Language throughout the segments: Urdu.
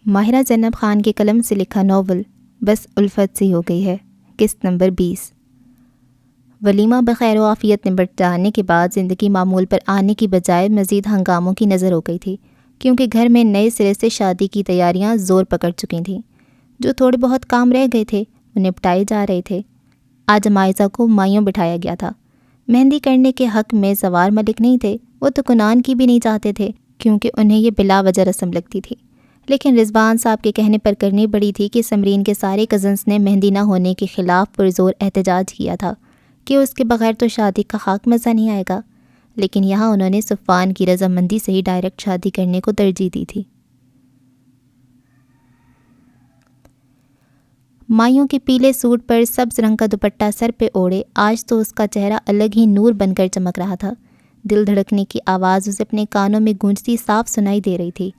ماہرہ زینب خان کے قلم سے لکھا ناول بس الفت سی ہو گئی ہے، قسط نمبر 20۔ ولیمہ بخیر و عافیت نمٹ جانے کے بعد زندگی معمول پر آنے کی بجائے مزید ہنگاموں کی نظر ہو گئی تھی، کیونکہ گھر میں نئے سرے سے شادی کی تیاریاں زور پکڑ چکی تھیں۔ جو تھوڑے بہت کام رہ گئے تھے وہ نپٹائے جا رہے تھے۔ آج مائزہ کو مائیوں بٹھایا گیا تھا۔ مہندی کرنے کے حق میں سوار ملک نہیں تھے، وہ تو کنان کی بھی نہیں چاہتے تھے، کیونکہ انہیں یہ بلا وجہ رسم لگتی تھی۔ لیکن رضوان صاحب کے کہنے پر کرنی پڑی تھی کہ سمرین کے سارے کزنس نے مہندی نہ ہونے کے خلاف پرزور احتجاج کیا تھا کہ اس کے بغیر تو شادی کا خاک مزہ نہیں آئے گا، لیکن یہاں انہوں نے صفوان کی رضامندی سے ہی ڈائریکٹ شادی کرنے کو ترجیح دی تھی۔ مائیوں کے پیلے سوٹ پر سبز رنگ کا دوپٹہ سر پہ اوڑھے آج تو اس کا چہرہ الگ ہی نور بن کر چمک رہا تھا۔ دل دھڑکنے کی آواز اسے اپنے کانوں میں گونجتی صاف سنائی دے رہی تھی۔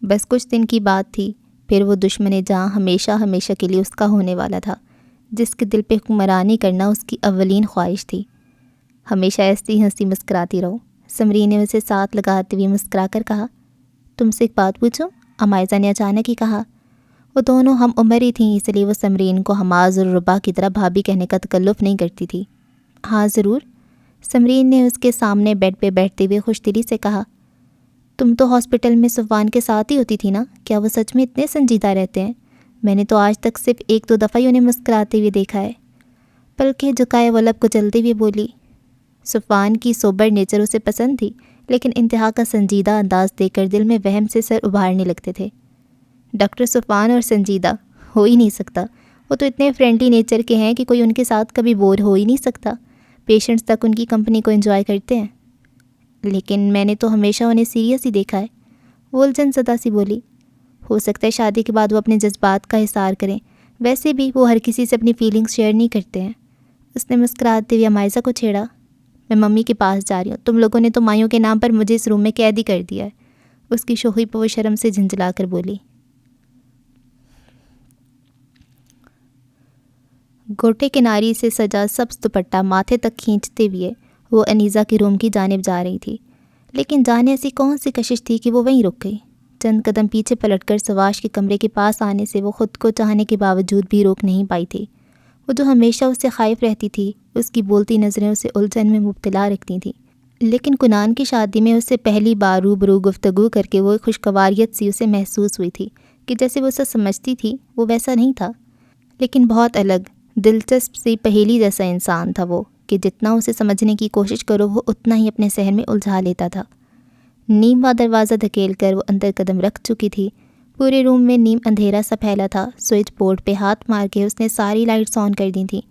بس کچھ دن کی بات تھی، پھر وہ دشمن جاں ہمیشہ ہمیشہ کے لیے اس کا ہونے والا تھا، جس کے دل پہ حکمرانی کرنا اس کی اولین خواہش تھی۔ ہمیشہ ایسی ہنسی مسکراتی رہو، سمرین نے اسے ساتھ لگاتے ہوئے مسکرا کر کہا۔ تم سے ایک بات پوچھوں؟ امائزہ نے اچانک ہی کہا۔ وہ دونوں ہم عمر ہی تھیں، اس لیے وہ سمرین کو حماز اور ربا کی طرح بھابی کہنے کا تکلف نہیں کرتی تھی۔ ہاں ضرور، سمرین نے اس کے سامنے بیڈ پہ بیٹھتے ہوئے خوش دلی سے کہا۔ تم تو ہاسپٹل میں صفوان کے ساتھ ہی ہوتی تھی نا؟ کیا وہ سچ میں اتنے سنجیدہ رہتے ہیں؟ میں نے تو آج تک صرف 1-2 دفعہ ہی انہیں مسکراتے ہوئے دیکھا ہے۔ پلکیں جھکائے وہ لب کو جلدی ہوئے بولی۔ صفوان کی سوبر نیچر اسے پسند تھی، لیکن انتہا کا سنجیدہ انداز دیکھ کر دل میں وہم سے سر ابھارنے لگتے تھے۔ ڈاکٹر صفوان اور سنجیدہ ہو ہی نہیں سکتا، وہ تو اتنے فرینڈلی نیچر کے ہیں کہ کوئی ان کے ساتھ کبھی بور ہو ہی نہیں سکتا۔ پیشنٹس تک ان کی کمپنی کو انجوائے کرتے ہیں۔ لیکن میں نے تو ہمیشہ انہیں سیریس ہی دیکھا ہے، وہ الجھن زدہ سی بولی۔ ہو سکتا ہے شادی کے بعد وہ اپنے جذبات کا اظہار کریں، ویسے بھی وہ ہر کسی سے اپنی فیلنگز شیئر نہیں کرتے ہیں۔ اس نے مسکراتے ہوئے امائزہ کو چھیڑا۔ میں ممی کے پاس جا رہی ہوں، تم لوگوں نے تو مائیوں کے نام پر مجھے اس روم میں قیدی کر دیا ہے۔ اس کی شوخی پہ وہ شرم سے جھنجھلا کر بولی۔ گوٹے کناری سے سجا سبز دوپٹہ ماتھے تک کھینچتے ہوئے وہ انیزہ کے روم کی جانب جا رہی تھی، لیکن جانے ایسی کون سی کشش تھی کہ وہ وہیں رک گئی۔ چند قدم پیچھے پلٹ کر سواش کے کمرے کے پاس آنے سے وہ خود کو چاہنے کے باوجود بھی روک نہیں پائی تھی۔ وہ جو ہمیشہ اس سے خائف رہتی تھی، اس کی بولتی نظریں اسے الجھن میں مبتلا رکھتی تھیں، لیکن کنان کی شادی میں اس سے پہلی بار روبرو گفتگو کر کے وہ خوشگواریت سی اسے محسوس ہوئی تھی کہ جیسے وہ اسے سمجھتی تھی وہ ویسا نہیں تھا، لیکن بہت الگ، دلچسپ سی پہیلی جیسا انسان تھا وہ، کہ جتنا اسے سمجھنے کی کوشش کرو وہ اتنا ہی اپنے ذہن میں الجھا لیتا تھا۔ نیم دروازہ دھکیل کر وہ اندر قدم رکھ چکی تھی۔ پورے روم میں نیم اندھیرا سا پھیلا تھا۔ سوئچ بورڈ پہ ہاتھ مار کے اس نے ساری لائٹس آن کر دی تھیں،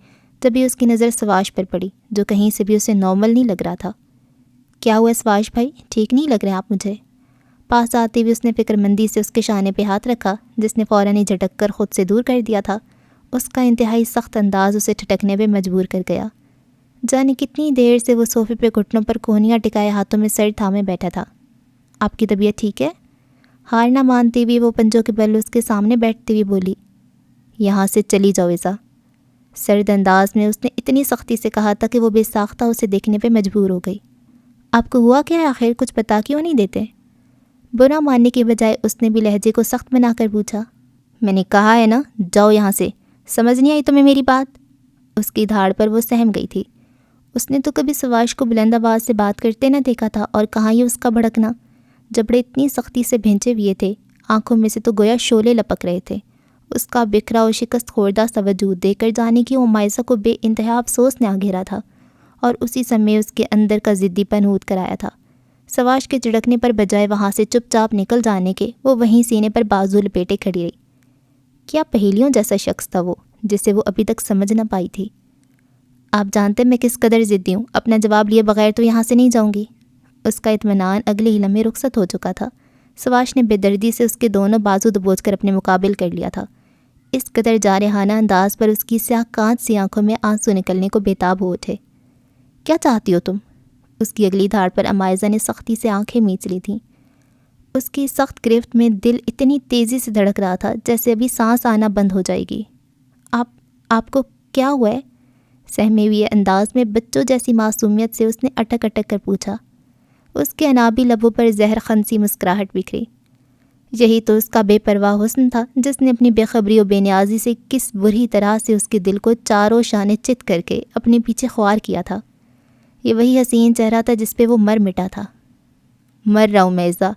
جبھی اس کی نظر سواش پر پڑی، جو کہیں سے بھی اسے نارمل نہیں لگ رہا تھا۔ کیا ہوا سواش بھائی، ٹھیک نہیں لگ رہے آپ مجھے؟ پاس آتے ہوئے اس نے فکر مندی سے اس کے شانے پہ ہاتھ رکھا، جس نے فوراً ہی جھٹک کر خود سے دور کر دیا تھا۔ اس کا انتہائی سخت انداز اسے ٹھٹکنے پہ مجبور کر گیا۔ جانے کتنی دیر سے وہ صوفے پہ گھٹنوں پر کونیاں ٹکائے ہاتھوں میں سر تھامے بیٹھا تھا۔ آپ کی طبیعت ٹھیک ہے؟ ہار نہ مانتے ہوئے وہ پنجوں کے بل اس کے سامنے بیٹھتے ہوئے بولی۔ یہاں سے چلی جاؤ ایزا۔ سرد انداز میں اس نے اتنی سختی سے کہا تھا کہ وہ بے ساختہ اسے دیکھنے پہ مجبور ہو گئی۔ آپ کو ہوا کیا ہے آخر، کچھ بتا کیوں نہیں دیتے؟ برا ماننے کے بجائے اس نے بھی لہجے کو سخت بنا کر پوچھا۔ میں نے کہا ہے نا، جاؤ یہاں سے، سمجھ نہیں آئی تمہیں میری بات؟ اس کی دھاڑ پر وہ سہم گئی تھی۔ اس نے تو کبھی سواش کو بلند آواز سے بات کرتے نہ دیکھا تھا، اور کہاں یہ اس کا بھڑکنا، جبڑے اتنی سختی سے بھینچے ہوئے تھے، آنکھوں میں سے تو گویا شعلے لپک رہے تھے۔ اس کا بکھرا اور شکست خوردہ سا وجود دیکھ کر جانے کی مائزہ کو بے انتہا افسوس نے آ گھیرا تھا، اور اسی سمے اس کے اندر کا ضدی پن ہود کر آیا تھا۔ سواش کے جھڑکنے پر بجائے وہاں سے چپ چاپ نکل جانے کے، وہ وہیں سینے پر بازو لپیٹے کھڑی رہی۔ کیا پہیلیوں جیسا شخص تھا وہ، جسے وہ ابھی تک سمجھ نہ پائی تھی۔ آپ جانتے میں کس قدر ضدی ہوں، اپنا جواب لیے بغیر تو یہاں سے نہیں جاؤں گی۔ اس کا اطمینان اگلے ہی لمحے رخصت ہو چکا تھا۔ سواش نے بے دردی سے اس کے دونوں بازو دبوچ کر اپنے مقابل کر لیا تھا۔ اس قدر جارحانہ انداز پر اس کی سیاہ کانچ سی آنکھوں میں آنسو نکلنے کو بےتاب ہو اٹھے۔ کیا چاہتی ہو تم؟ اس کی اگلی دھاڑ پر امائزہ نے سختی سے آنکھیں میچ لی تھیں۔ اس کی سخت گرفت میں دل اتنی تیزی سے دھڑک رہا تھا جیسے ابھی سانس آنا بند ہو جائے گی۔ آپ کو کیا ہوا ہے؟ سہمے ہوئے انداز میں بچوں جیسی معصومیت سے اس نے اٹک اٹک کر پوچھا۔ اس کے انابی لبوں پر زہر خنسی مسکراہٹ بکھری۔ یہی تو اس کا بے پرواہ حسن تھا جس نے اپنی بے خبری و بے نیازی سے کس بری طرح سے اس کے دل کو چاروں شانے چت کر کے اپنے پیچھے خوار کیا تھا۔ یہ وہی حسین چہرہ تھا جس پہ وہ مر مٹا تھا۔ مر رہا ہوں میزا،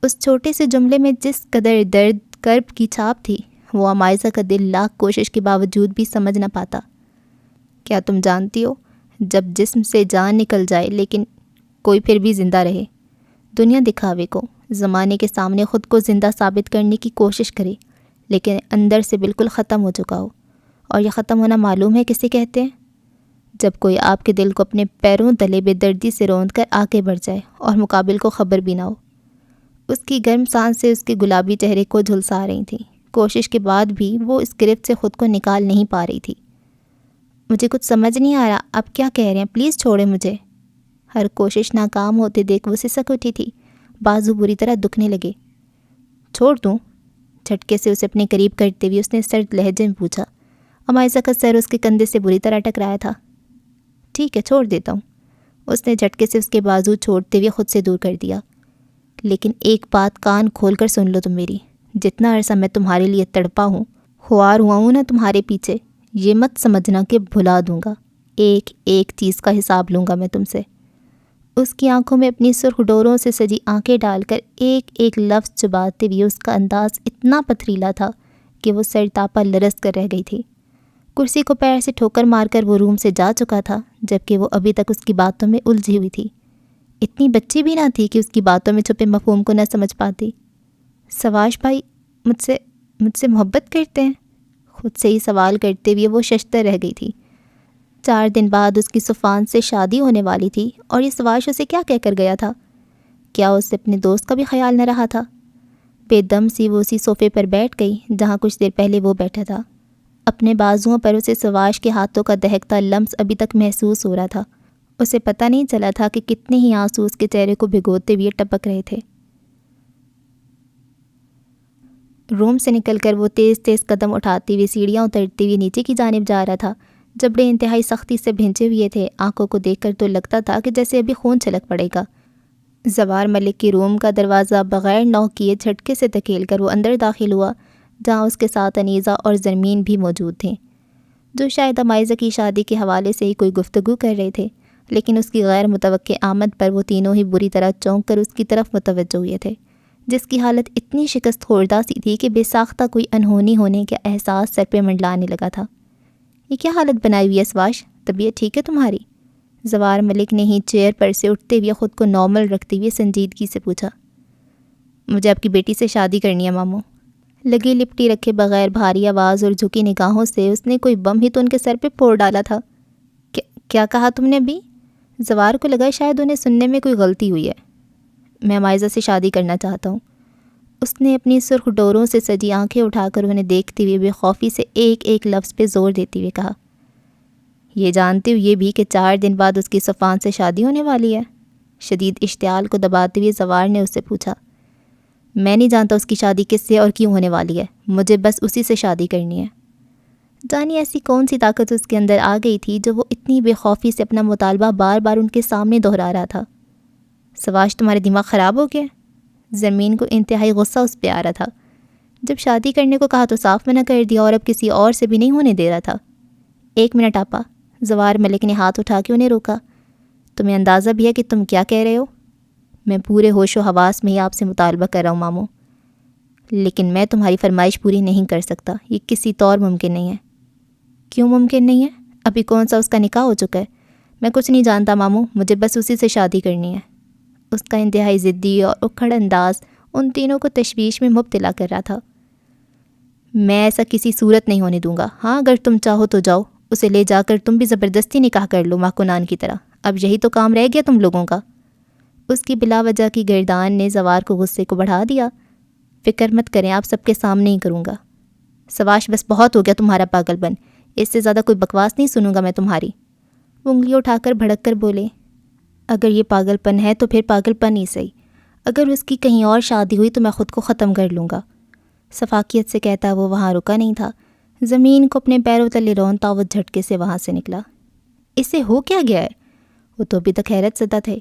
اس چھوٹے سے جملے میں جس قدر درد کرب کی چھاپ تھی وہ مائزہ کا دل لاکھ کوشش کے باوجود بھی سمجھ نہ پاتا۔ کیا تم جانتی ہو، جب جسم سے جان نکل جائے لیکن کوئی پھر بھی زندہ رہے، دنیا دکھاوے کو، زمانے کے سامنے خود کو زندہ ثابت کرنے کی کوشش کرے لیکن اندر سے بالکل ختم ہو چکا ہو، اور یہ ختم ہونا معلوم ہے کسے کہتے ہیں؟ جب کوئی آپ کے دل کو اپنے پیروں تلے بے دردی سے روند کر آگے بڑھ جائے اور مقابل کو خبر بھی نہ ہو۔ اس کی گرم سانس سے اس کے گلابی چہرے کو جھلسا رہی تھیں، کوشش کے بعد بھی وہ اس گرفت سے خود کو نکال نہیں پا رہی تھی۔ مجھے کچھ سمجھ نہیں آ رہا، آپ کیا کہہ رہے ہیں؟ پلیز چھوڑیں مجھے۔ ہر کوشش ناکام ہوتے دیکھ وہ سسک اٹھی تھی، بازو بری طرح دکھنے لگے۔ چھوڑ دوں؟ جھٹکے سے اسے اپنے قریب کرتے ہوئے اس نے سرد لہجے میں پوچھا۔ امائزہ کا سر اس کے کندھے سے بری طرح ٹکرایا تھا۔ ٹھیک ہے، چھوڑ دیتا ہوں۔ اس نے جھٹکے سے اس کے بازو چھوڑتے ہوئے خود سے دور کر دیا۔ لیکن ایک بات کان کھول کر سن لو تم میری، جتنا عرصہ میں تمہارے لیے تڑپا ہوں، خوار ہوا ہوں نا تمہارے پیچھے، یہ مت سمجھنا کہ بھلا دوں گا۔ ایک ایک چیز کا حساب لوں گا میں تم سے۔ اس کی آنکھوں میں اپنی سرخ ڈوروں سے سجی آنکھیں ڈال کر ایک ایک لفظ چباتے ہوئے اس کا انداز اتنا پتھریلا تھا کہ وہ سر تاپا لرز کر رہ گئی تھی۔ کرسی کو پیر سے ٹھوکر مار کر وہ روم سے جا چکا تھا، جبکہ وہ ابھی تک اس کی باتوں میں الجھی ہوئی تھی۔ اتنی بچی بھی نہ تھی کہ اس کی باتوں میں چھپے مفہوم کو نہ سمجھ پاتی۔ سواش بھائی مجھ سے محبت کرتے ہیں؟ خود سے ہی سوال کرتے ہوئے وہ ششدر رہ گئی تھی۔ 4 دن بعد اس کی صفان سے شادی ہونے والی تھی اور یہ سواش اسے کیا کہہ کر گیا تھا؟ کیا اسے اپنے دوست کا بھی خیال نہ رہا تھا؟ بے دم سی وہ اسی صوفے پر بیٹھ گئی جہاں کچھ دیر پہلے وہ بیٹھا تھا۔ اپنے بازوؤں پر اسے سواش کے ہاتھوں کا دہکتا لمس ابھی تک محسوس ہو رہا تھا۔ اسے پتہ نہیں چلا تھا کہ کتنے ہی آنسو اس کے چہرے کو بھگوتے ہوئے ٹپک رہے تھے۔ روم سے نکل کر وہ تیز تیز قدم اٹھاتے ہوئے سیڑھیاں اترتے ہوئے نیچے کی جانب جا رہا تھا۔ جبڑے انتہائی سختی سے بھینچے ہوئے تھے، آنکھوں کو دیکھ کر تو لگتا تھا کہ جیسے ابھی خون چھلک پڑے گا۔ زوار ملک کی روم کا دروازہ بغیر نوک کیے جھٹکے سے دھکیل کر وہ اندر داخل ہوا، جہاں اس کے ساتھ انیزہ اور زرمین بھی موجود تھے، جو شاید امائزہ کی شادی کے حوالے سے ہی کوئی گفتگو کر رہے تھے، لیکن اس کی غیر متوقع آمد پر وہ تینوں ہی بری طرح چونک کر اس کی طرف متوجہ ہوئے تھے، جس کی حالت اتنی شکست خوردہ سی تھی کہ بے ساختہ کوئی انہونی ہونے کا احساس سر پہ منڈلانے لگا تھا۔ یہ کیا حالت بنائی ہوئی ہے سواش؟ طبیعت ٹھیک ہے تمہاری؟ زوار ملک نے ہی چیئر پر سے اٹھتے ہوئے خود کو نارمل رکھتے ہوئے سنجیدگی سے پوچھا۔ مجھے آپ کی بیٹی سے شادی کرنی ہے ماموں۔ لگی لپٹی رکھے بغیر بھاری آواز اور جھکی نگاہوں سے اس نے کوئی بم ہی تو ان کے سر پہ پھوڑ ڈالا تھا۔ کیا کہا تم نے ابھی؟ زوار کو لگا شاید انہیں سننے میں کوئی غلطی ہوئی ہے۔ میں امائزہ سے شادی کرنا چاہتا ہوں۔ اس نے اپنی سرخ ڈوروں سے سجی آنکھیں اٹھا کر انہیں دیکھتے ہوئے بے خوفی سے ایک ایک لفظ پہ زور دیتے ہوئے کہا۔ یہ جانتے ہوئے بھی کہ 4 دن بعد اس کی صفان سے شادی ہونے والی ہے؟ شدید اشتعال کو دباتے ہوئے زوار نے اس سے پوچھا۔ میں نہیں جانتا اس کی شادی کس سے اور کیوں ہونے والی ہے، مجھے بس اسی سے شادی کرنی ہے۔ جانی ایسی کون سی طاقت اس کے اندر آ گئی تھی جو وہ اتنی بے خوفی سے اپنا مطالبہ بار بار ان کے سامنے دہرا رہا تھا۔ سواش تمہارے دماغ خراب ہو گیا؟ زمین کو انتہائی غصہ اس پہ آ رہا تھا۔ جب شادی کرنے کو کہا تو صاف منع کر دیا اور اب کسی اور سے بھی نہیں ہونے دے رہا تھا۔ 1 منٹ آپا، زوار ملک نے ہاتھ اٹھا کے انہیں روکا۔ تمہیں اندازہ بھی ہے کہ تم کیا کہہ رہے ہو؟ میں پورے ہوش و حواس میں ہی آپ سے مطالبہ کر رہا ہوں ماموں، لیکن میں تمہاری فرمائش پوری نہیں کر سکتا، یہ کسی طور ممکن نہیں ہے۔ کیوں ممکن نہیں ہے؟ ابھی کون سا اس کا نکاح ہو چکا ہے؟ میں کچھ نہیں جانتا ماموں، مجھے بس اسی سے شادی کرنی ہے۔ اس کا انتہائی ضدی اور اکھڑ انداز ان تینوں کو تشویش میں مبتلا کر رہا تھا۔ میں ایسا کسی صورت نہیں ہونے دوں گا۔ ہاں اگر تم چاہو تو جاؤ، اسے لے جا کر تم بھی زبردستی نکاح کر لو ماکونان کی طرح، اب یہی تو کام رہ گیا تم لوگوں کا۔ اس کی بلا وجہ کی گردان نے زوار کو غصے کو بڑھا دیا۔ فکر مت کریں، آپ سب کے سامنے ہی کروں گا۔ سواش بس بہت ہو گیا تمہارا پاگل پن، اس سے زیادہ کوئی بکواس نہیں سنوں گا میں تمہاری۔ وہ انگلی اٹھا کر بھڑک کر بولے، اگر یہ پاگل پن ہے تو پھر پاگل پن ہی صحیح، اگر اس کی کہیں اور شادی ہوئی تو میں خود کو ختم کر لوں گا۔ سفاکیت سے کہتا وہ وہاں رکا نہیں تھا، زمین کو اپنے پیروں تلے رونتا وہ جھٹکے سے وہاں سے نکلا۔ اسے ہو کیا گیا ہے؟ وہ تو ابھی تک حیرت زدہ تھے۔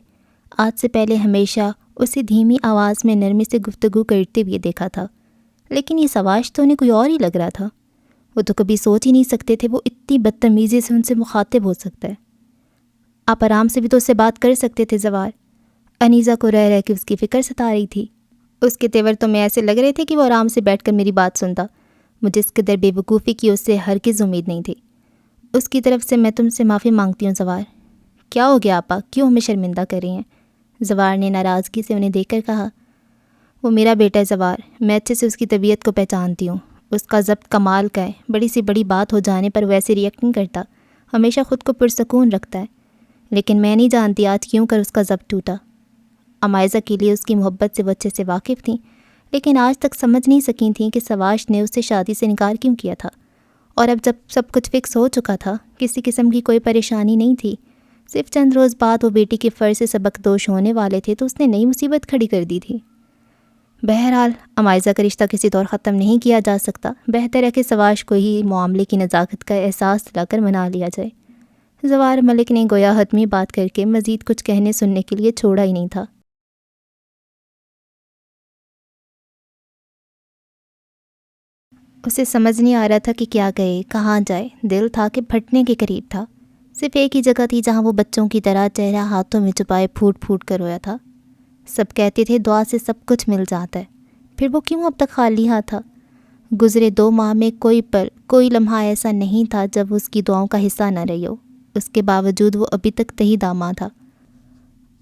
آج سے پہلے ہمیشہ اسے دھیمی آواز میں نرمی سے گفتگو کرتے ہوئے دیکھا تھا، لیکن یہ سواش تو انہیں کوئی اور ہی لگ رہا تھا۔ وہ تو کبھی سوچ ہی نہیں سکتے تھے وہ اتنی بدتمیزی سے ان سے مخاطب ہو سکتا ہے۔ آپ آرام سے بھی تو اس سے بات کر سکتے تھے زوار۔ انیزہ کو رہ رہ کے اس کی فکر ستا رہی تھی۔ اس کے تیور تو میں ایسے لگ رہے تھے کہ وہ آرام سے بیٹھ کر میری بات سنتا۔ مجھے اس قدر بے وقوفی کی اس سے ہرگز امید نہیں تھی۔ اس کی طرف سے میں تم سے معافی مانگتی ہوں زوار۔ کیا ہو گیا آپا، کیوں ہمیں شرمندہ کر رہی ہیں؟ زوار نے ناراضگی سے انہیں دیکھ کر کہا۔ وہ میرا بیٹا ہے زوار، میں اچھے سے اس کی طبیعت کو پہچانتی ہوں۔ اس کا ضبط کمال کا ہے، بڑی سی بڑی بات ہو جانے پر ویسے ریئیکٹ نہیں کرتا، ہمیشہ خود کو پرسکون رکھتا ہے۔ لیکن میں نہیں جانتی آج کیوں کر اس کا ضبط ٹوٹا۔ امائزہ کے لیے اس کی محبت سے وہ اچھے سے واقف تھیں، لیکن آج تک سمجھ نہیں سکی تھیں کہ سواش نے اس سے شادی سے انکار کیوں کیا تھا۔ اور اب جب سب کچھ فکس ہو چکا تھا، کسی قسم کی کوئی پریشانی نہیں تھی، صرف چند روز بعد وہ بیٹی کے فرض سے سبق دوش ہونے والے تھے، تو اس نے نئی مصیبت کھڑی کر دی تھی۔ بہرحال امائزہ کا رشتہ کسی طور ختم نہیں کیا جا سکتا، بہتر ہے کہ سواش کو ہی معاملے کی نزاکت کا احساس دلا کر منا لیا جائے۔ زوار ملک نے گویا حتمی بات کر کے مزید کچھ کہنے سننے کے لیے چھوڑا ہی نہیں تھا۔ اسے سمجھ نہیں آ رہا تھا کہ کیا کہے، کہاں جائے، دل تھا کہ پھٹنے کے قریب تھا۔ صرف ایک ہی جگہ تھی جہاں وہ بچوں کی طرح چہرہ ہاتھوں میں چھپائے پھوٹ پھوٹ کر رویا تھا۔ سب کہتے تھے دعا سے سب کچھ مل جاتا ہے، پھر وہ کیوں اب تک خالی ہاتھ تھا؟ گزرے 2 ماہ میں کوئی پل، کوئی لمحہ ایسا نہیں تھا جب اس کی دعاؤں کا حصہ نہ رہی ہو۔ اس کے باوجود وہ ابھی تک تہی داماں تھا۔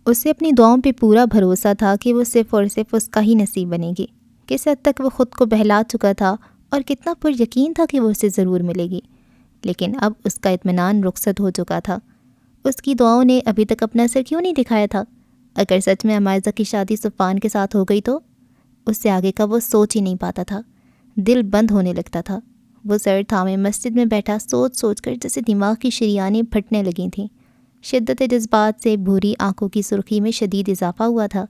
اسے اپنی دعاؤں پہ پورا بھروسہ تھا کہ وہ صرف اور صرف اس کا ہی نصیب بنے گی۔ کس حد تک وہ خود کو بہلا چکا تھا اور کتنا پر یقین تھا کہ وہ اسے ضرور ملے گی، لیکن اب اس کا اطمینان رخصت ہو چکا تھا۔ اس کی دعاؤں نے ابھی تک اپنا اثر کیوں نہیں دکھایا تھا؟ اگر سچ میں امائزہ کی شادی صفوان کے ساتھ ہو گئی تو اس سے آگے کا وہ سوچ ہی نہیں پاتا تھا۔ دل بند ہونے لگتا تھا۔ وہ سر تھامے مسجد میں بیٹھا سوچ سوچ کر جیسے دماغ کی شریانیں پھٹنے لگی تھیں۔ شدت جذبات سے بھوری آنکھوں کی سرخی میں شدید اضافہ ہوا تھا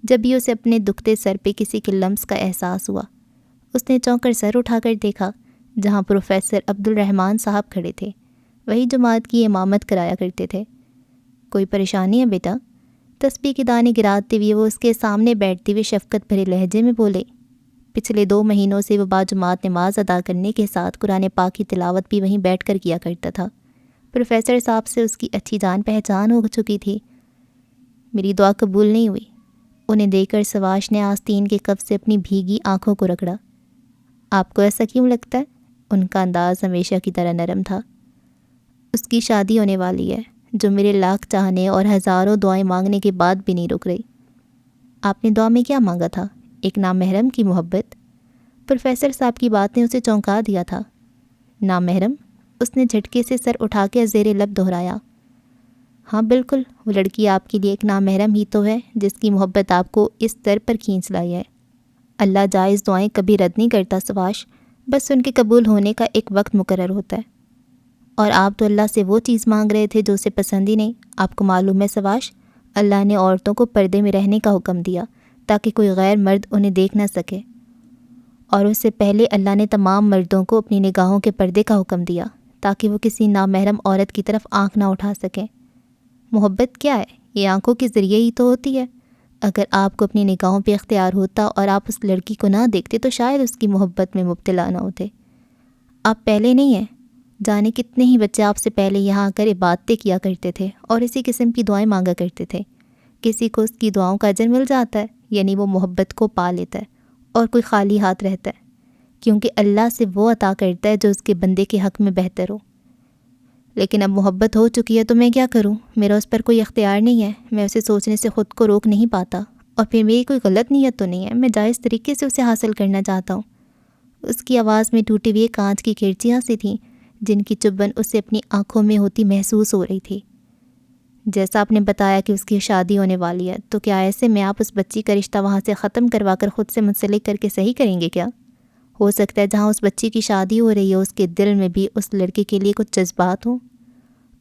جب بھی اسے اپنے دکھتے سر پہ کسی کے لمس کا احساس ہوا۔ اس نے چونک کر سر اٹھا کر دیکھا جہاں پروفیسر عبدالرحمن صاحب کھڑے تھے، وہی جماعت کی امامت کرایا کرتے تھے۔ کوئی پریشانی ہے بیٹا؟ تسبیح کے دانے گراتے ہوئے وہ اس کے سامنے بیٹھتے ہوئے شفقت بھرے لہجے میں بولے۔ پچھلے 2 مہینوں سے وہ باجماعت نماز ادا کرنے کے ساتھ قرآن پاک کی تلاوت بھی وہیں بیٹھ کر کیا کرتا تھا۔ پروفیسر صاحب سے اس کی اچھی جان پہچان ہو چکی تھی۔ میری دعا قبول نہیں ہوئی۔ انہیں دیکھ کر سواش نے آستین کے کف سے اپنی بھیگی آنکھوں کو رگڑا۔ آپ کو ایسا کیوں لگتا ہے؟ ان کا انداز ہمیشہ کی طرح نرم تھا۔ اس کی شادی ہونے والی ہے، جو میرے لاکھ چاہنے اور ہزاروں دعائیں مانگنے کے بعد بھی نہیں رک رہی۔ آپ نے دعا میں کیا مانگا تھا؟ ایک نامحرم کی محبت؟ پروفیسر صاحب کی بات نے اسے چونکا دیا تھا۔ نامحرم؟ اس نے جھٹکے سے سر اٹھا کے زیر لب دہرایا۔ ہاں بالکل، وہ لڑکی آپ کے لیے ایک نامحرم ہی تو ہے جس کی محبت آپ کو اس در پر کھینچ لائی ہے۔ اللہ جائز دعائیں کبھی رد نہیں کرتا سواش، بس ان کے قبول ہونے کا ایک وقت مقرر ہوتا ہے۔ اور آپ تو اللہ سے وہ چیز مانگ رہے تھے جو اسے پسند ہی نہیں۔ آپ کو معلوم ہے سواش، اللہ نے عورتوں کو پردے میں رہنے کا حکم دیا تاکہ کوئی غیر مرد انہیں دیکھ نہ سکے، اور اس سے پہلے اللہ نے تمام مردوں کو اپنی نگاہوں کے پردے کا حکم دیا تاکہ وہ کسی نامحرم عورت کی طرف آنکھ نہ اٹھا سکیں۔ محبت کیا ہے؟ یہ آنکھوں کے ذریعے ہی تو ہوتی ہے۔ اگر آپ کو اپنی نگاہوں پہ اختیار ہوتا اور آپ اس لڑکی کو نہ دیکھتے تو شاید اس کی محبت میں مبتلا نہ ہوتے۔ آپ پہلے نہیں ہیں، جانے کتنے ہی بچے آپ سے پہلے یہاں آ کر عبادتیں کیا کرتے تھے اور اسی قسم کی دعائیں مانگا کرتے تھے۔ کسی کو اس کی دعاؤں کا اجر مل جاتا ہے، یعنی وہ محبت کو پا لیتا ہے اور کوئی خالی ہاتھ رہتا ہے، کیونکہ اللہ سے وہ عطا کرتا ہے جو اس کے بندے کے حق میں بہتر ہو۔ لیکن اب محبت ہو چکی ہے تو میں کیا کروں؟ میرا اس پر کوئی اختیار نہیں ہے، میں اسے سوچنے سے خود کو روک نہیں پاتا، اور پھر میری کوئی غلط نیت تو نہیں ہے، میں جائز طریقے سے اسے حاصل کرنا چاہتا ہوں۔ اس کی آواز میں ٹوٹی ہوئی کانچ کی کھرچیاں سی تھیں جن کی چبھن اسے اپنی آنکھوں میں ہوتی محسوس ہو رہی تھی۔ جیسا آپ نے بتایا کہ اس کی شادی ہونے والی ہے، تو کیا ایسے میں آپ اس بچی کا رشتہ وہاں سے ختم کروا کر خود سے منسلک کر کے صحیح کریں گے کیا؟ ہو سکتا ہے جہاں اس بچی کی شادی ہو رہی ہے اس کے دل میں بھی اس لڑکے کے لیے کچھ جذبات ہوں،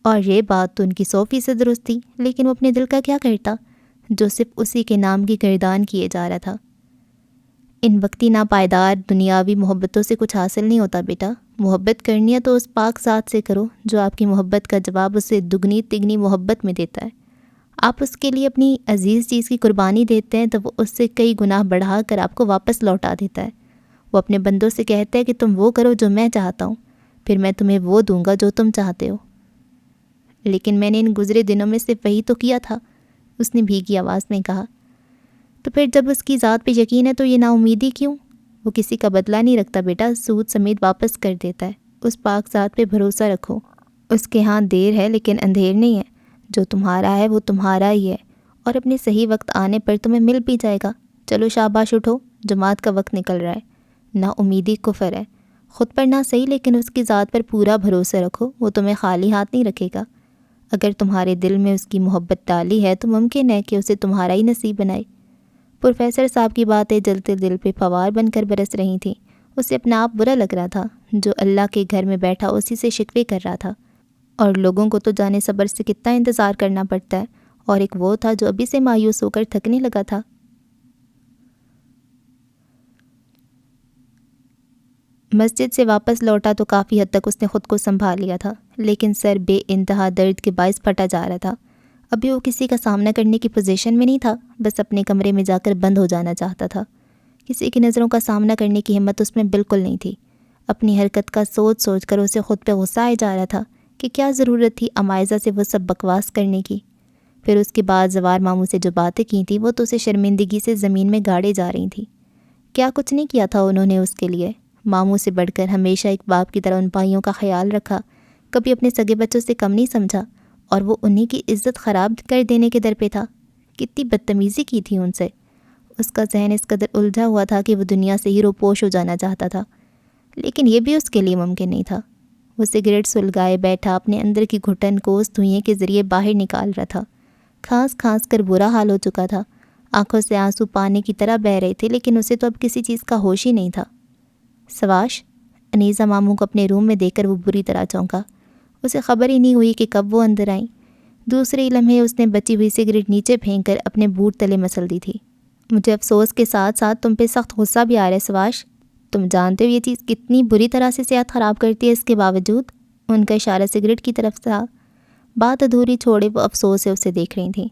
اور یہ بات تو ان کی 100% درست تھی، لیکن وہ اپنے دل کا کیا کرتا جو صرف اسی کے نام کی گردان کیے جا رہا تھا۔ ان وقتی ناپائیدار دنیاوی محبتوں سے کچھ حاصل نہیں ہوتا بیٹا۔ محبت کرنی ہے تو اس پاک ذات سے کرو جو آپ کی محبت کا جواب اسے دگنی تگنی محبت میں دیتا ہے۔ آپ اس کے لیے اپنی عزیز چیز کی قربانی دیتے ہیں تو وہ اس سے کئی گناہ بڑھا کر آپ کو واپس لوٹا دیتا ہے۔ وہ اپنے بندوں سے کہتا ہے کہ تم وہ کرو جو میں چاہتا ہوں، پھر میں تمہیں وہ دوں گا جو تم چاہتے ہو۔ لیکن میں نے ان گزرے دنوں میں صرف وہی تو کیا تھا، اس نے بھیگی آواز میں کہا۔ تو پھر جب اس کی ذات پہ یقین ہے تو یہ نا امیدی کیوں؟ وہ کسی کا بدلہ نہیں رکھتا بیٹا، سود سمیت واپس کر دیتا ہے۔ اس پاک ذات پہ بھروسہ رکھو، اس کے ہاں دیر ہے لیکن اندھیر نہیں ہے، جو تمہارا ہے وہ تمہارا ہی ہے، اور اپنے صحیح وقت آنے پر تمہیں مل بھی جائے گا۔ چلو شاباش اٹھو، جماعت کا وقت نکل رہا ہے۔ نا امیدی کفر ہے، خود پر نہ صحیح لیکن اس کی ذات پر پورا بھروسہ رکھو، وہ تمہیں خالی ہاتھ نہیں رکھے گا۔ اگر تمہارے دل میں اس کی محبت ڈالی ہے تو ممکن ہے کہ اسے تمہارا ہی نصیب بنائے۔ پروفیسر صاحب کی باتیں جلتے دل پہ فوار بن کر برس رہی تھیں۔ اسے اپنا آپ برا لگ رہا تھا، جو اللہ کے گھر میں بیٹھا اسی سے شکوے کر رہا تھا، اور لوگوں کو تو جانے صبر سے کتنا انتظار کرنا پڑتا ہے، اور ایک وہ تھا جو ابھی سے مایوس ہو کر تھکنے لگا تھا۔ مسجد سے واپس لوٹا تو کافی حد تک اس نے خود کو سنبھال لیا تھا، لیکن سر بے انتہا درد کے باعث پھٹا جا رہا تھا۔ ابھی وہ کسی کا سامنا کرنے کی پوزیشن میں نہیں تھا، بس اپنے کمرے میں جا کر بند ہو جانا چاہتا تھا۔ کسی کی نظروں کا سامنا کرنے کی ہمت اس میں بالکل نہیں تھی۔ اپنی حرکت کا سوچ سوچ کر اسے خود پہ غصہ آئے جا رہا تھا کہ کیا ضرورت تھی عمائزہ سے وہ سب بکواس کرنے کی۔ پھر اس کے بعد زوار ماموں سے جو باتیں کی تھیں وہ تو اسے شرمندگی سے زمین میں گاڑے جا رہی تھیں۔ کیا کچھ نہیں کیا تھا انہوں نے اس کے لیے؟ ماموں سے بڑھ کر ہمیشہ ایک باپ کی طرح ان بھائیوں کا خیال رکھا، کبھی اپنے سگے بچوں سے کم نہیں سمجھا، اور وہ انہی کی عزت خراب کر دینے کے در پہ تھا۔ کتنی بدتمیزی کی تھی ان سے۔ اس کا ذہن اس قدر الجھا ہوا تھا کہ وہ دنیا سے ہی روپوش ہو جانا چاہتا تھا، لیکن یہ بھی اس کے لیے ممکن نہیں تھا۔ وہ سگریٹ سلگائے بیٹھا اپنے اندر کی گھٹن کو اس دھوئیں کے ذریعے باہر نکال رہا تھا۔ کھانس کھانس کر برا حال ہو چکا تھا، آنکھوں سے آنسو پانی کی طرح بہہ رہے تھے، لیکن اسے تو اب کسی چیز کا ہوش ہی نہیں تھا۔ سواش، انیسہ ماموں کو اپنے روم میں دیکھ کر وہ بری طرح چونکا۔ اسے خبر ہی نہیں ہوئی کہ کب وہ اندر آئیں۔ دوسرے لمحے اس نے بچی ہوئی سگریٹ نیچے پھینک کر اپنے بوٹ تلے مسل دی تھی۔ مجھے افسوس کے ساتھ ساتھ تم پہ سخت غصہ بھی آ رہا ہے سواش۔ تم جانتے ہو یہ چیز کتنی بری طرح سے صحت خراب کرتی ہے، اس کے باوجود؟ ان کا اشارہ سگریٹ کی طرف تھا۔ بات ادھوری چھوڑے وہ افسوس سے اسے دیکھ رہی تھیں۔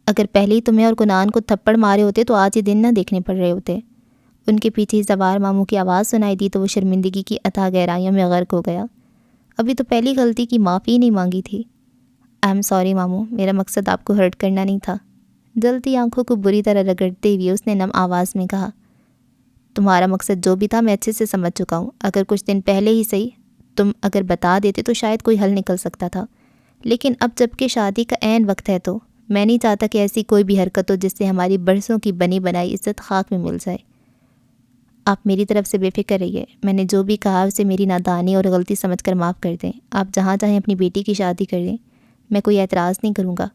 اگر پہلے ہی تمہیں اور کنان کو تھپڑ مارے ہوتے تو آج یہ دن نہ دیکھنے پڑ رہے ہوتے۔ ان کے پیچھے زوار ماموں کی آواز سنائی دی تو وہ شرمندگی کی اتھاہ گہرائیوں میں غرق ہو گیا۔ ابھی تو پہلی غلطی کی معافی نہیں مانگی تھی۔ آئی ایم سوری ماموں، میرا مقصد آپ کو ہرٹ کرنا نہیں تھا۔ جلتی آنکھوں کو بری طرح رگڑتے ہوئے اس نے نم آواز میں کہا، تمہارا مقصد جو بھی تھا میں اچھے سے سمجھ چکا ہوں۔ اگر کچھ دن پہلے ہی صحیح تم اگر بتا دیتے تو شاید کوئی حل نکل سکتا تھا، لیکن اب جب کہ شادی کا عین وقت ہے تو میں نہیں چاہتا کہ ایسی کوئی بھی حرکت ہو جس سے ہماری برسوں کی بنی بنائی عزت خاک میں مل جائے۔ آپ میری طرف سے بے فکر رہیے، میں نے جو بھی کہا اسے میری نادانی اور غلطی سمجھ کر معاف کر دیں۔ آپ جہاں چاہیں اپنی بیٹی کی شادی کر دیں، میں کوئی اعتراض نہیں کروں گا۔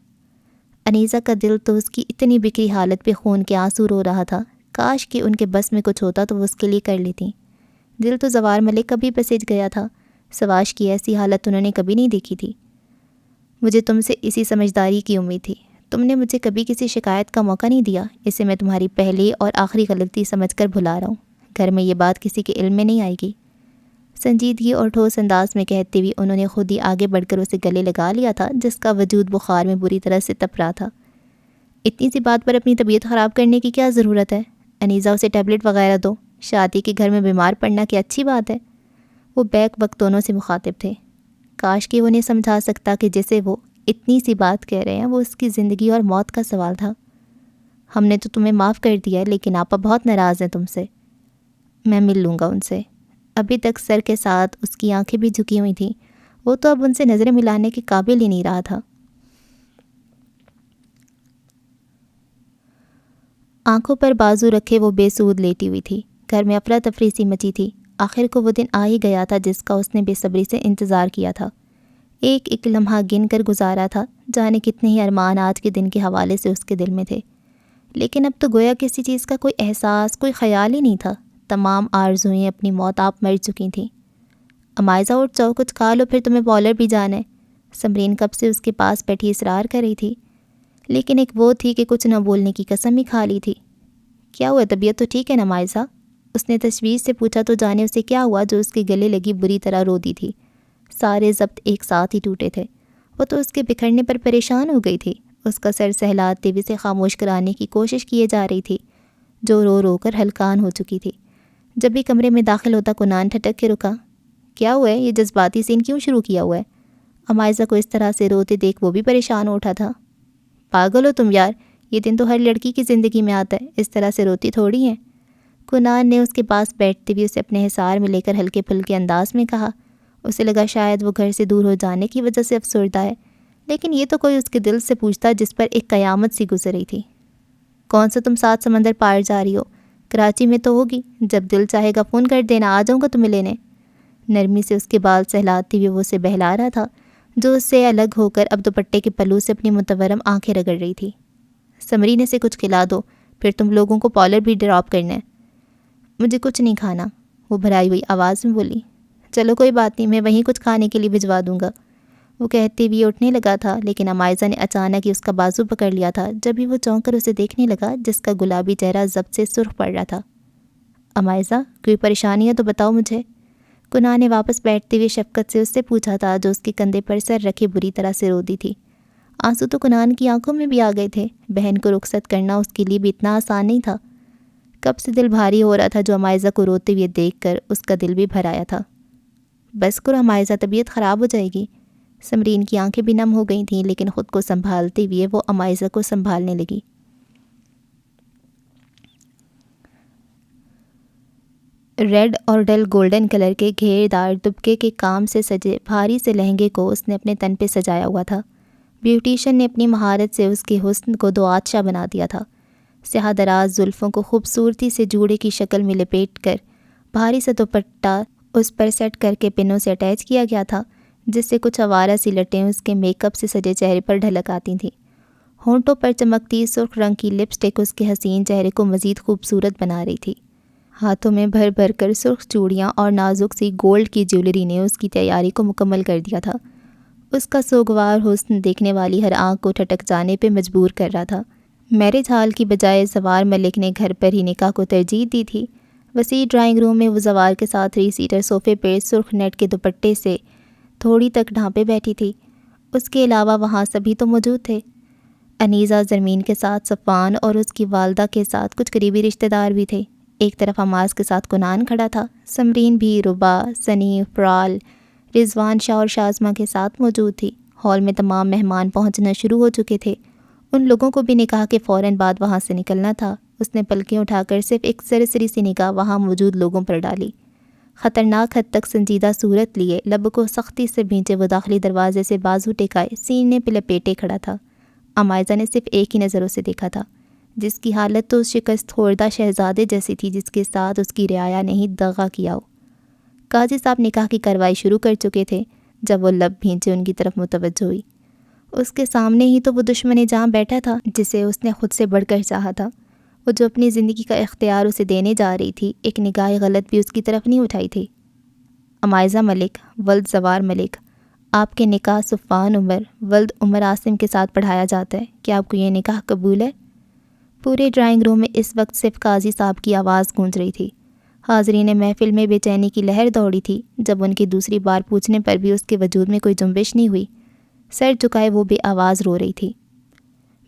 انیسہ کا دل تو اس کی اتنی بکھری حالت پہ خون کے آنسو رو رہا تھا، کاش کہ ان کے بس میں کچھ ہوتا تو وہ اس کے لیے کر لیتی۔ دل تو زوار ملک کبھی پسج گیا تھا، سواش کی ایسی حالت انہوں نے کبھی نہیں دیکھی تھی۔ مجھے تم سے اسی سمجھداری کی امید تھی، تم نے مجھے کبھی کسی شکایت کا موقع نہیں دیا، اسے میں تمہاری پہلی اور آخری غلطی سمجھ کر بھلا رہا ہوں۔ گھر میں یہ بات کسی کے علم میں نہیں آئے گی۔ سنجیدگی اور ٹھوس انداز میں کہتے ہوئے انہوں نے خود ہی آگے بڑھ کر اسے گلے لگا لیا تھا، جس کا وجود بخار میں بری طرح سے تپ رہا تھا۔ اتنی سی بات پر اپنی طبیعت خراب کرنے کی کیا ضرورت ہے؟ انیسہ اسے ٹیبلٹ وغیرہ دو، شادی کے گھر میں بیمار پڑنا کیا اچھی بات ہے؟ وہ بیک وقت دونوں سے مخاطب تھے۔ کاش کہ وہ انہیں سمجھا سکتا کہ جسے وہ اتنی سی بات کہہ رہے ہیں وہ اس کی زندگی اور موت کا سوال تھا۔ ہم نے تو تمہیں معاف کر دیا ہے، لیکن آپا بہت ناراض ہیں تم سے۔ میں مل لوں گا ان سے۔ ابھی تک سر کے ساتھ اس کی آنکھیں بھی جھکی ہوئی تھیں، وہ تو اب ان سے نظریں ملانے کے قابل ہی نہیں رہا تھا۔ آنکھوں پر بازو رکھے وہ بے سود لیٹی ہوئی تھی۔ گھر میں افراتفری سی مچی تھی۔ آخر کو وہ دن آ ہی گیا تھا جس کا اس نے بے صبری سے انتظار کیا تھا۔ ایک ایک لمحہ گن کر گزارا تھا، جانے کتنے ہی ارمان آج کے دن کے حوالے سے اس کے دل میں تھے، لیکن اب تو گویا کسی چیز کا کوئی احساس، کوئی خیال ہی نہیں تھا۔ تمام آرزوئیں اپنی موت آپ مر چکی تھیں۔ عمائزہ اٹھ جاؤ، کچھ کھا لو، پھر تمہیں پارلر بھی جانا ہے۔ سمرین کب سے اس کے پاس بیٹھی اصرار کر رہی تھی، لیکن ایک وہ تھی کہ کچھ نہ بولنے کی قسم ہی کھا لی تھی۔ کیا ہوا، طبیعت تو ٹھیک ہے نا عمائزہ؟ اس نے تشویش سے پوچھا تو جانے اسے کیا ہوا جو اس کے گلے لگی بری طرح رو دی تھی۔ سارے ضبط ایک ساتھ ہی ٹوٹے تھے۔ وہ تو اس کے بکھرنے پر پریشان ہو گئی تھی، اس کا سر سہلاتے ہوئے اسے خاموش کرانے کی کوشش کیے جا رہی تھی جو رو رو کر ہلکان ہو چکی تھی۔ جب بھی کمرے میں داخل ہوتا کنان ٹھٹک کے رکا۔ کیا ہوا ہے؟ یہ جذباتی سین کیوں شروع کیا ہوا ہے؟ امائزہ کو اس طرح سے روتے دیکھ وہ بھی پریشان ہو اٹھا تھا۔ پاگل ہو تم یار، یہ دن تو ہر لڑکی کی زندگی میں آتا ہے، اس طرح سے روتی تھوڑی ہیں۔ کنان نے اس کے پاس بیٹھتے ہوئے اسے اپنے حصار میں لے کر ہلکے پھلکے انداز میں کہا۔ اسے لگا شاید وہ گھر سے دور ہو جانے کی وجہ سے افسردہ ہے، لیکن یہ تو کوئی اس کے دل سے پوچھتا جس پر ایک قیامت سی گزر رہی تھی۔ کون سا تم 7 سمندر پار جا رہی ہو؟ کراچی میں تو ہوگی، جب دل چاہے گا فون کر دینا، آ جاؤں گا تمہیں لینے۔ نرمی سے اس کے بال سہلاتے ہوئے وہ اسے بہلا رہا تھا جو اس سے الگ ہو کر اب دوپٹے کے پلو سے اپنی متورم آنکھیں رگڑ رہی تھی۔ سمرین سے کچھ کھلا دو، پھر تم لوگوں کو پارلر بھی ڈراپ کرنا ہے۔ مجھے کچھ نہیں کھانا، وہ بھرائی ہوئی آواز میں بولی۔ چلو کوئی بات نہیں، میں وہیں کچھ کھانے کے لیے بھجوا دوں گا، وہ کہتے ہوئے اٹھنے لگا تھا، لیکن امائزہ نے اچانک ہی اس کا بازو پکڑ لیا تھا جب ہی وہ چونک کر اسے دیکھنے لگا جس کا گلابی چہرہ ضبط سے سرخ پڑ رہا تھا۔ امائزہ کوئی پریشانی ہے تو بتاؤ مجھے، کنان نے واپس بیٹھتے ہوئے شفقت سے اس سے پوچھا تھا جو اس کے کندھے پر سر رکھے بری طرح سے روتی تھی۔ آنسو تو کنان کی آنکھوں میں بھی آ گئے تھے، بہن کو رخصت کرنا اس کے لیے بھی اتنا آسان نہیں تھا۔ کب سے دل بھاری ہو رہا تھا جو امائزہ کو روتے ہوئے دیکھ کر اس کا دل بھی بھر آیا تھا۔ بس کرو امائزہ، طبیعت خراب ہو جائے گی۔ سمرین کی آنکھیں بھی نم ہو گئی تھیں، لیکن خود کو سنبھالتے ہوئے وہ امائزہ کو سنبھالنے لگی۔ ریڈ اور ڈل گولڈن کلر کے گھیردار دبکے کے کام سے سجے بھاری سے لہنگے کو اس نے اپنے تن پہ سجایا ہوا تھا۔ بیوٹیشن نے اپنی مہارت سے اس کے حسن کو دوآتشہ بنا دیا تھا۔ سیاہ دراز زلفوں کو خوبصورتی سے جوڑے کی شکل میں لپیٹ کر بھاری سا دوپٹہ اس پر سیٹ کر کے پنوں سے اٹیچ کیا گیا تھا، جس سے کچھ آوارہ سی لٹیں اس کے میک اپ سے سجے چہرے پر ڈھلک آتی تھیں۔ ہونٹوں پر چمکتی سرخ رنگ کی لپسٹک اس کے حسین چہرے کو مزید خوبصورت بنا رہی تھی۔ ہاتھوں میں بھر بھر کر سرخ چوڑیاں اور نازک سی گولڈ کی جیولری نے اس کی تیاری کو مکمل کر دیا تھا۔ اس کا سوگوار حسن دیکھنے والی ہر آنکھ کو ٹھٹک جانے پہ مجبور کر رہا تھا۔ میرج ہال کی بجائے زوار ملک نے گھر پر ہی نکاح کو ترجیح دی تھی۔ وسیع ڈرائنگ روم میں وہ زوار کے ساتھ 3 سیٹر صوفے پہ سرخ نیٹ کے دوپٹے سے تھوڑی تک ڈھانپے بیٹھی تھی۔ اس کے علاوہ وہاں سبھی تو موجود تھے۔ انیزہ زرمین کے ساتھ صفوان اور اس کی والدہ کے ساتھ کچھ قریبی رشتہ دار بھی تھے۔ ایک طرف حماس کے ساتھ کنان کھڑا تھا، سمرین بھی ربا، سنی، فرال، رضوان شاہ اور شازمہ کے ساتھ موجود تھی۔ ہال میں تمام مہمان پہنچنا شروع ہو چکے تھے۔ ان لوگوں کو بھی نکاح کے فوراً بعد وہاں سے نکلنا تھا۔ اس نے پلکیں اٹھا کر صرف ایک سرسری سی نگاہ وہاں موجود لوگوں پر ڈالی۔ خطرناک حد تک سنجیدہ صورت لیے، لب کو سختی سے بھینچے وہ داخلی دروازے سے بازو ٹکائے سینے پہ لپیٹے کھڑا تھا۔ امائزہ نے صرف ایک ہی نظر اسے دیکھا تھا، جس کی حالت تو شکست خوردہ شہزادے جیسی تھی جس کے ساتھ اس کی رعایا نے ہی دغا کیا ہو۔ قاضی صاحب نکاح کی کارروائی شروع کر چکے تھے جب وہ لب بھینچے ان کی طرف متوجہ ہوئی۔ اس کے سامنے ہی تو وہ دشمن جاں بیٹھا تھا جسے اس نے خود سے بڑھ کر چاہا تھا۔ وہ جو اپنی زندگی کا اختیار اسے دینے جا رہی تھی، ایک نگاہ غلط بھی اس کی طرف نہیں اٹھائی تھی۔ امائزہ ملک ولد زوار ملک، آپ کے نکاح صفوان عمر ولد عمر عاصم کے ساتھ پڑھایا جاتا ہے، کیا آپ کو یہ نکاح قبول ہے؟ پورے ڈرائنگ روم میں اس وقت صرف قاضی صاحب کی آواز گونج رہی تھی۔ حاضرین محفل میں بے چینی کی لہر دوڑی تھی جب ان کی دوسری بار پوچھنے پر بھی اس کے وجود میں کوئی جنبش نہیں ہوئی۔ سر جھکائے وہ بے آواز رو رہی تھی۔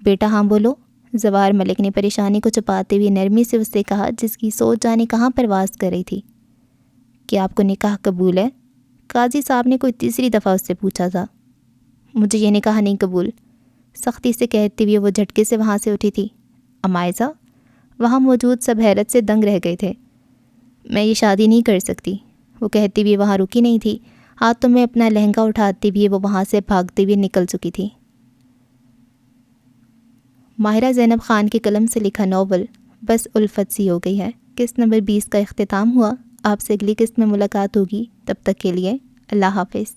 بیٹا ہاں بولو، زوار ملک نے پریشانی کو چھپاتے ہوئے نرمی سے اس سے کہا جس کی سوچ جانے کہاں پرواز کر رہی تھی۔ کیا آپ کو نکاح قبول ہے؟ قاضی صاحب نے کوئی تیسری دفعہ اس سے پوچھا تھا۔ مجھے یہ نکاح نہیں قبول، سختی سے کہتے ہوئے وہ جھٹکے سے وہاں سے اٹھی تھی۔ امائزہ، وہاں موجود سب حیرت سے دنگ رہ گئے تھے۔ میں یہ شادی نہیں کر سکتی، وہ کہتی ہوئے وہاں رکی نہیں تھی۔ ہاتھوں میں اپنا لہنگا اٹھاتے ہوئے وہ وہاں سے بھاگتے ہوئے نکل چکی تھی۔ ماہرہ زینب خان کے قلم سے لکھا ناول بس الفت سی ہو گئی ہے۔ قسط نمبر 20 کا اختتام ہوا۔ آپ سے اگلی قسط میں ملاقات ہوگی، تب تک کے لیے اللہ حافظ۔